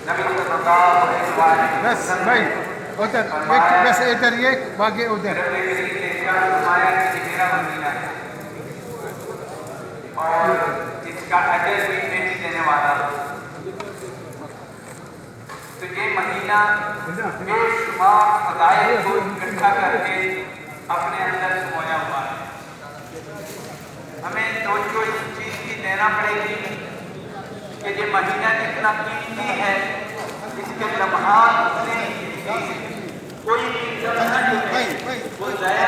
नबी सल्लल्लाहु अलैहि वसल्लम बस भाई उधर एक, बस इधर एक बाकी उधर। मेरा मदीना है और इसका अजर भी मैं देने वाला हूँ। तो ये महीना बेशुमार फज़ाइल को इकट्ठा करके अपने अंदर समाया हुआ है। हमें तवज्जो इस चीज़ की देना पड़ेगी कि ये महीना इतना कीमती है, इसके लम्हात इतने कीमती हैं, कोई लम्हा जो है वो ज़ाया